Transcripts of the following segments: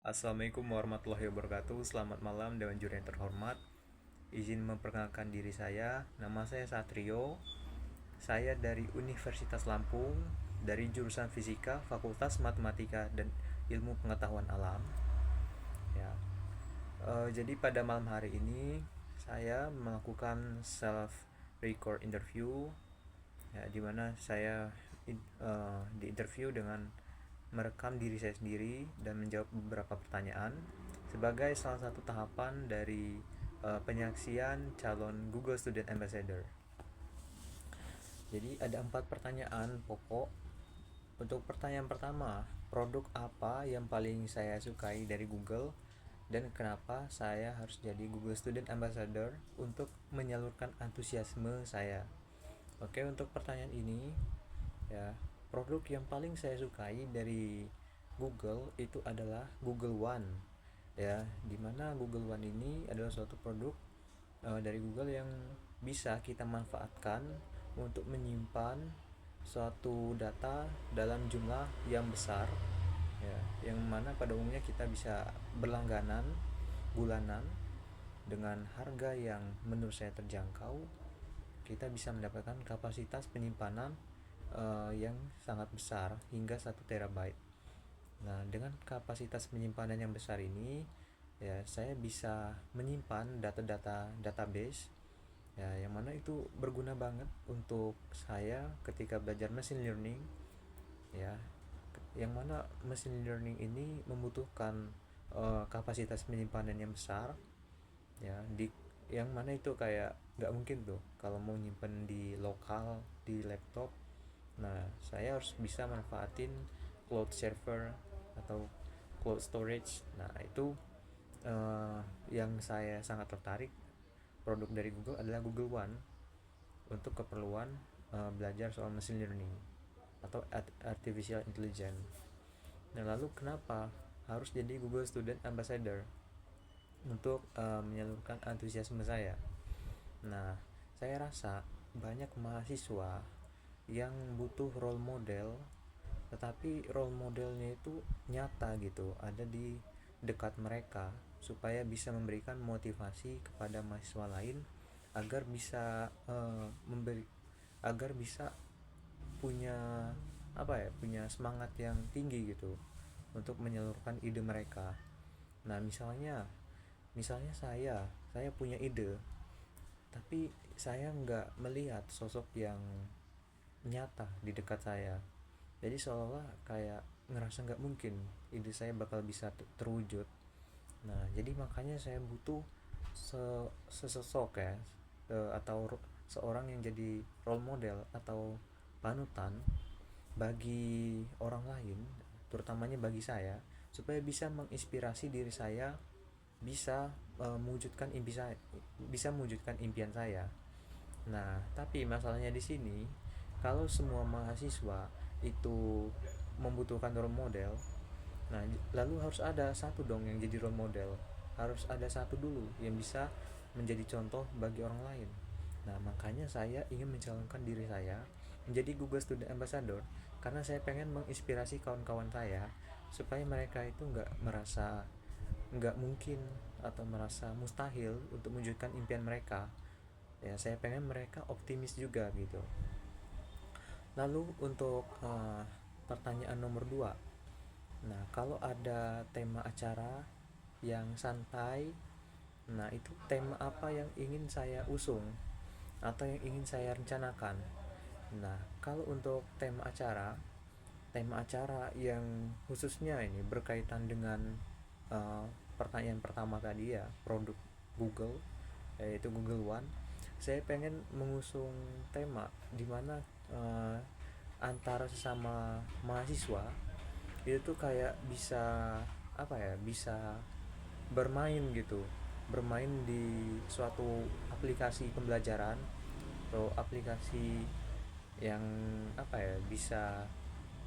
Assalamualaikum warahmatullahi wabarakatuh. Selamat malam Dewan Juri yang terhormat. Izin memperkenalkan diri saya. Nama saya Satrio. Saya dari Universitas Lampung, dari jurusan Fisika, Fakultas Matematika dan Ilmu Pengetahuan Alam. Ya. Jadi pada malam hari ini saya melakukan self record interview, ya, di mana saya di interview dengan merekam diri saya sendiri dan menjawab beberapa pertanyaan sebagai salah satu tahapan dari penyaksian calon Google Student Ambassador. Jadi ada 4 pertanyaan pokok. Untuk pertanyaan pertama, produk apa yang paling saya sukai dari Google dan kenapa saya harus jadi Google Student Ambassador untuk menyalurkan antusiasme saya. Oke, untuk pertanyaan ini, ya, produk yang paling saya sukai dari Google itu adalah Google One, ya, dimana Google One ini adalah suatu produk dari Google yang bisa kita manfaatkan untuk menyimpan suatu data dalam jumlah yang besar, ya, yang mana pada umumnya kita bisa berlangganan bulanan dengan harga yang menurut saya terjangkau. Kita bisa mendapatkan kapasitas penyimpanan yang sangat besar hingga 1 terabyte. Nah, dengan kapasitas penyimpanan yang besar ini, ya, saya bisa menyimpan data-data database, ya, yang mana itu berguna banget untuk saya ketika belajar machine learning, ya, yang mana machine learning ini membutuhkan kapasitas penyimpanan yang besar, ya, di yang mana itu kayak nggak mungkin tuh kalau mau nyimpen di lokal di laptop. Nah, saya harus bisa manfaatin cloud server atau cloud storage. Nah, itu yang saya sangat tertarik. Produk dari Google adalah Google One untuk keperluan belajar soal machine learning atau artificial intelligence. Nah, lalu kenapa harus jadi Google Student Ambassador? Untuk menyalurkan antusiasme saya. Nah, saya rasa banyak mahasiswa yang butuh role model, tetapi role modelnya itu nyata gitu, ada di dekat mereka, supaya bisa memberikan motivasi kepada mahasiswa lain agar bisa memberi agar bisa punya punya semangat yang tinggi gitu untuk menyalurkan ide mereka. Nah, misalnya saya punya ide, tapi saya nggak melihat sosok yang nyata di dekat saya. Jadi seolah-olah kayak ngerasa nggak mungkin ide saya bakal bisa terwujud. Nah, jadi makanya saya butuh sesosok, ya, atau seorang yang jadi role model atau panutan bagi orang lain, terutamanya bagi saya, supaya bisa menginspirasi diri saya bisa mewujudkan impian saya. Nah, tapi masalahnya di sini, kalau semua mahasiswa itu membutuhkan role model, nah, lalu harus ada satu dong yang jadi role model. Harus ada satu dulu yang bisa menjadi contoh bagi orang lain. Nah, makanya saya ingin mencalonkan diri saya menjadi Google Student Ambassador karena saya pengen menginspirasi kawan-kawan saya supaya mereka itu nggak mungkin atau merasa mustahil untuk mewujudkan impian mereka. Ya, saya pengen mereka optimis juga gitu. Lalu untuk pertanyaan nomor 2. Nah, kalau ada tema acara yang santai, nah, itu tema apa yang ingin saya usung atau yang ingin saya rencanakan? Nah, kalau untuk tema acara yang khususnya ini berkaitan dengan uh, pertanyaan pertama tadi, ya, produk Google, yaitu Google One, saya pengen mengusung tema di mana antara sesama mahasiswa itu tuh kayak bisa bisa bermain gitu, bermain di suatu aplikasi pembelajaran atau aplikasi yang bisa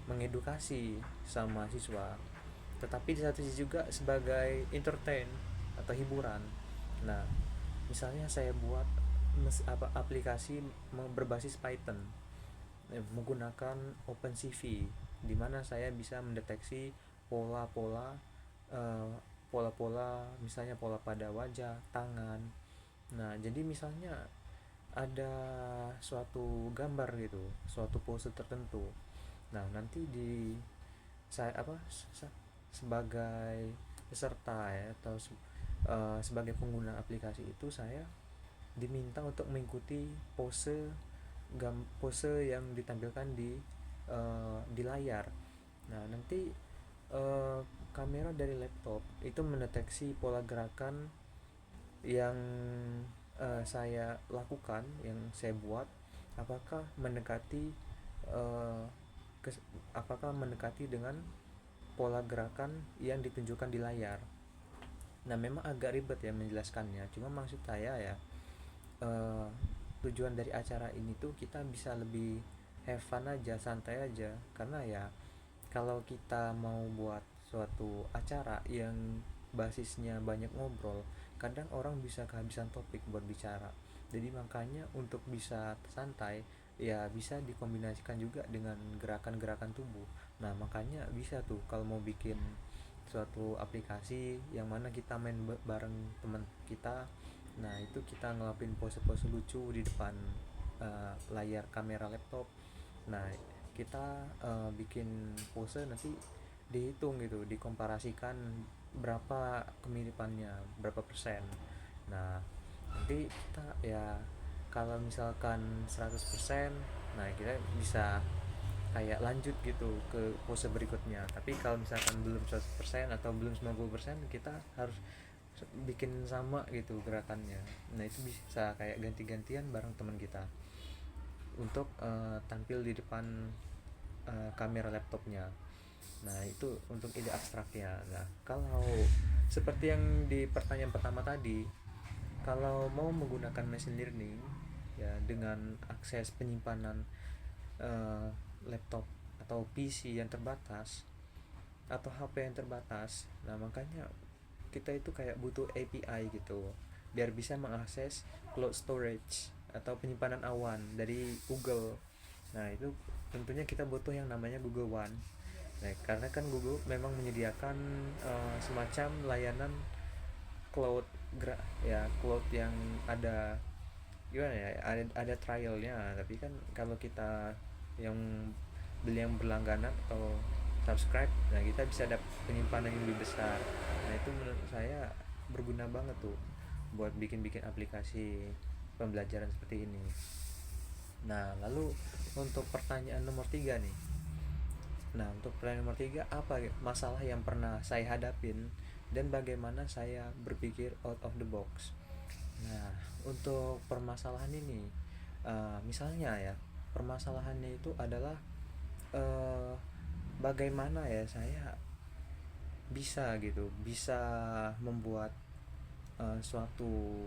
mengedukasi sama mahasiswa, tetapi di satu sisi juga sebagai entertain atau hiburan. Nah, misalnya saya buat aplikasi berbasis Python, menggunakan OpenCV, di mana saya bisa mendeteksi pola-pola eh, pola-pola, misalnya pola pada wajah, tangan. Nah, jadi misalnya ada suatu gambar gitu, suatu pose tertentu. Nah, nanti di saya apa sebagai peserta ya, atau sebagai pengguna aplikasi itu, saya diminta untuk mengikuti pose yang ditampilkan di layar. Nah, nanti eh, kamera dari laptop itu mendeteksi pola gerakan yang saya lakukan, yang saya buat, apakah mendekati eh, apakah mendekati dengan pola gerakan yang ditunjukkan di layar. Nah, memang agak ribet ya menjelaskannya, cuma maksud saya ya, eh, tujuan dari acara ini tuh kita bisa lebih have fun aja, santai aja. Karena ya kalau kita mau buat suatu acara yang basisnya banyak ngobrol, kadang orang bisa kehabisan topik buat bicara. Jadi makanya untuk bisa santai ya bisa dikombinasikan juga dengan gerakan-gerakan tubuh. Nah, makanya bisa tuh kalau mau bikin suatu aplikasi yang mana kita main bareng teman kita. Nah, itu kita ngelakuin pose-pose lucu di depan layar kamera laptop. Nah, kita bikin pose, nanti dihitung gitu, dikomparasikan berapa kemiripannya, berapa persen. Nah, nanti kita ya kalau misalkan 100%, nah kita bisa kayak lanjut gitu ke pose berikutnya. Tapi kalau misalkan belum 100% atau belum 90%, kita harus bikin sama gitu gerakannya. Nah, itu bisa kayak ganti-gantian bareng teman kita untuk tampil di depan kamera laptopnya. Nah, itu untuk ide abstraknya. Nah, kalau seperti yang di pertanyaan pertama tadi, kalau mau menggunakan machine learning ya dengan akses penyimpanan eh, laptop atau PC yang terbatas atau HP yang terbatas, nah makanya kita itu kayak butuh API gitu biar bisa mengakses cloud storage atau penyimpanan awan dari Google. Nah, itu tentunya kita butuh yang namanya Google One. Nah, karena kan Google memang menyediakan semacam layanan cloud ya, cloud yang ada gimana ya, ada trialnya. Tapi kan kalau kita yang beli yang berlangganan atau subscribe, nah kita bisa dapat penyimpanan yang lebih besar. Nah, itu menurut saya berguna banget tuh buat bikin-bikin aplikasi pembelajaran seperti ini. Nah, lalu untuk pertanyaan nomor 3 nih. Nah, untuk pertanyaan nomor 3, apa masalah yang pernah saya hadapin dan bagaimana saya berpikir out of the box? Nah, untuk permasalahan ini, misalnya ya, permasalahannya itu adalah uh, bagaimana ya saya bisa gitu, bisa membuat suatu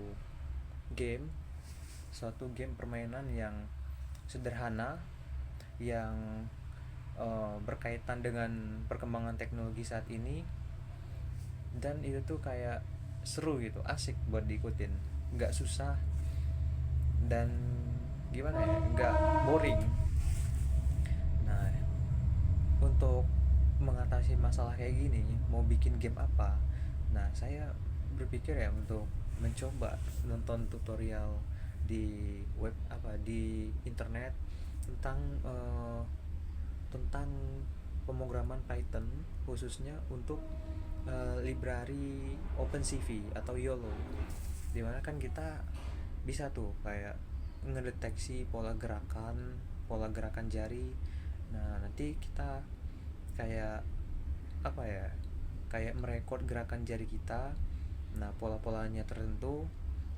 game, suatu game permainan yang sederhana, yang berkaitan dengan perkembangan teknologi saat ini, dan itu tuh kayak seru gitu, asik buat diikutin, nggak susah, dan gimana ya, nggak boring. Nah, untuk mengatasi masalah kayak gini, mau bikin game apa, nah saya berpikir ya untuk mencoba nonton tutorial di web, apa di internet, tentang tentang pemrograman Python, khususnya untuk library OpenCV atau YOLO, dimana kan kita bisa tuh kayak ngedeteksi pola gerakan jari. Nah, nanti kita kayak apa ya, kayak merekod gerakan jari kita, nah pola-polanya tertentu.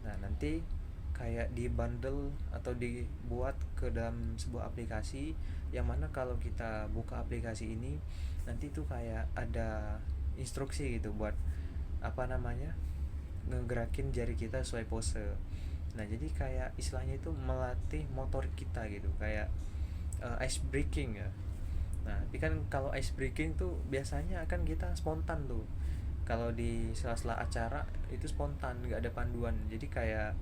Nah, nanti kayak dibundle atau dibuat ke dalam sebuah aplikasi, yang mana kalau kita buka aplikasi ini, nanti tuh kayak ada instruksi gitu buat apa namanya, ngegerakin jari kita sesuai pose. Nah, jadi kayak istilahnya itu melatih motorik kita gitu, kayak ice breaking ya. Nah, tapi kan kalau ice breaking tuh biasanya akan kita spontan tuh. Kalau di sela-sela acara itu spontan, nggak ada panduan. Jadi kayak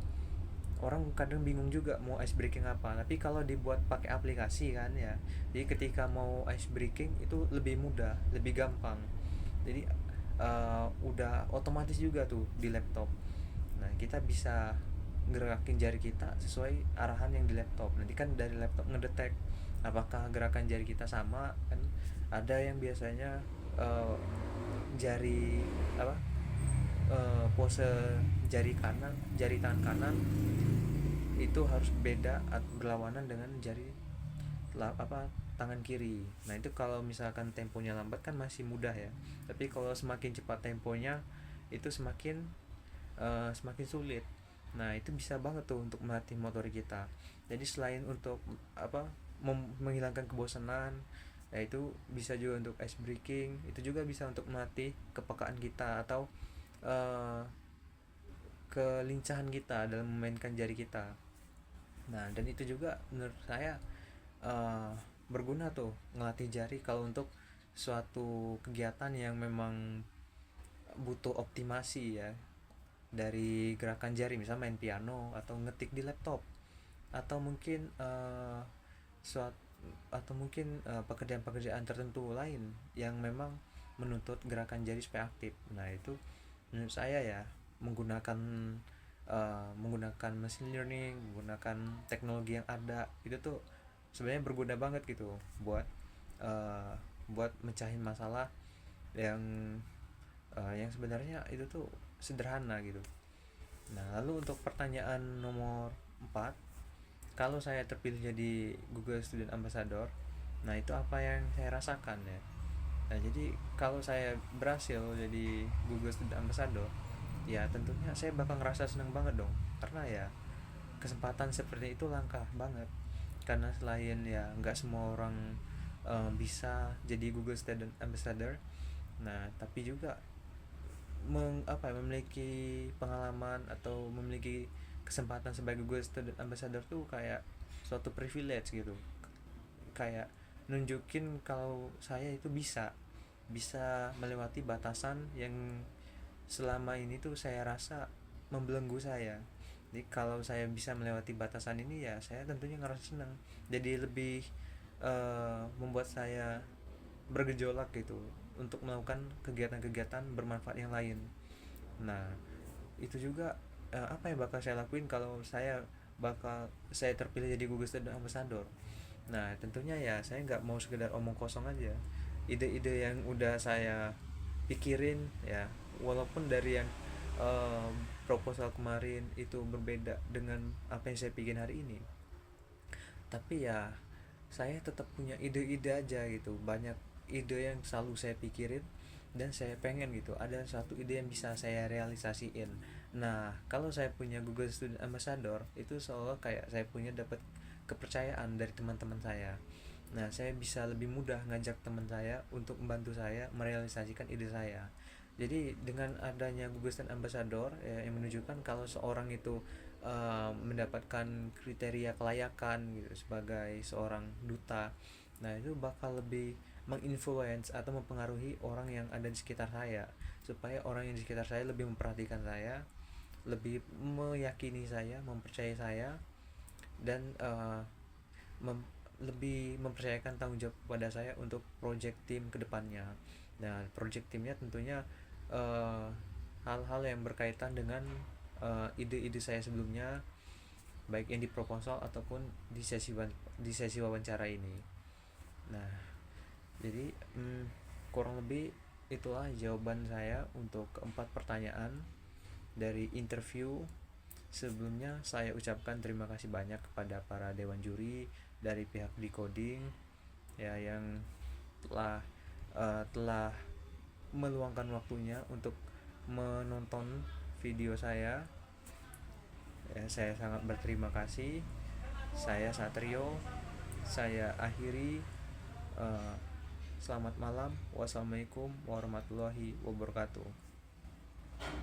orang kadang bingung juga mau ice breaking apa. Tapi kalau dibuat pakai aplikasi kan ya, jadi ketika mau ice breaking itu lebih mudah, lebih gampang. Jadi udah otomatis juga tuh di laptop. Nah, kita bisa gerakin jari kita sesuai arahan yang di laptop. Nanti kan dari laptop ngedetek apakah gerakan jari kita sama kan. Ada yang biasanya uh, jari apa pose jari tangan kanan itu harus beda berlawanan dengan jari tangan kiri. Nah, itu kalau misalkan temponya lambat kan masih mudah ya. Tapi kalau semakin cepat temponya itu semakin sulit. Nah, itu bisa banget tuh untuk melatih motorik kita. Jadi selain untuk menghilangkan kebosanan, ya itu bisa juga untuk ice breaking, itu juga bisa untuk melatih kepekaan kita atau uh, kelincahan kita dalam memainkan jari kita. Nah, dan itu juga menurut saya uh, berguna tuh ngelatih jari kalau untuk suatu kegiatan yang memang butuh optimasi ya, dari gerakan jari, misalnya main piano atau ngetik di laptop, atau mungkin suatu atau mungkin pekerjaan-pekerjaan tertentu lain yang memang menuntut gerakan jari supaya aktif. Nah, itu menurut saya ya, menggunakan menggunakan machine learning, menggunakan teknologi yang ada itu tuh sebenarnya berguna banget gitu buat uh, buat mecahin masalah yang yang sebenarnya itu tuh sederhana gitu. Nah, lalu untuk pertanyaan nomor 4, kalau saya terpilih jadi Google Student Ambassador, nah itu apa yang saya rasakan ya. Nah, jadi kalau saya berhasil jadi Google Student Ambassador, ya tentunya saya bakal ngerasa seneng banget dong. Karena ya kesempatan seperti itu langka banget. Karena selain ya nggak semua orang bisa jadi Google Student Ambassador, nah tapi juga memiliki pengalaman atau memiliki kesempatan sebagai Google Student Ambassador tuh kayak suatu privilege gitu. Kayak nunjukin kalau saya itu bisa melewati batasan yang selama ini tuh saya rasa membelenggu saya. Jadi kalau saya bisa melewati batasan ini ya saya tentunya ngerasa senang. Jadi lebih membuat saya bergejolak gitu untuk melakukan kegiatan-kegiatan bermanfaat yang lain. Nah, itu juga apa yang bakal saya lakuin kalau saya terpilih jadi Google Student Ambassador. Nah, tentunya ya saya nggak mau sekedar omong kosong aja. Ide-ide yang udah saya pikirin ya, walaupun dari yang uh, proposal kemarin itu berbeda dengan apa yang saya bikin hari ini, tapi ya saya tetap punya ide-ide aja gitu. Banyak ide yang selalu saya pikirin dan saya pengen gitu ada satu ide yang bisa saya realisasiin. Nah, kalau saya punya Google Student Ambassador itu seolah kayak saya punya dapat kepercayaan dari teman-teman saya. Nah, saya bisa lebih mudah ngajak teman saya untuk membantu saya merealisasikan ide saya. Jadi dengan adanya Google Student Ambassador ya, yang menunjukkan kalau seorang itu mendapatkan kriteria kelayakan gitu sebagai seorang duta. Nah, itu bakal lebih menginfluence atau mempengaruhi orang yang ada di sekitar saya, supaya orang yang di sekitar saya lebih memperhatikan saya, lebih meyakini saya, mempercayai saya, dan mem- lebih mempercayakan tanggung jawab kepada saya untuk project tim kedepannya. Nah, project timnya tentunya uh, hal-hal yang berkaitan dengan ide-ide saya sebelumnya, baik yang di proposal ataupun di sesi wawancara ini. Nah, jadi kurang lebih itulah jawaban saya untuk keempat pertanyaan dari interview. Sebelumnya saya ucapkan terima kasih banyak kepada para dewan juri dari pihak Decoding ya, yang telah meluangkan waktunya untuk menonton video saya. Ya, saya sangat berterima kasih. Saya Satrio, saya akhiri. uh, Selamat malam. Wassalamualaikum warahmatullahi wabarakatuh.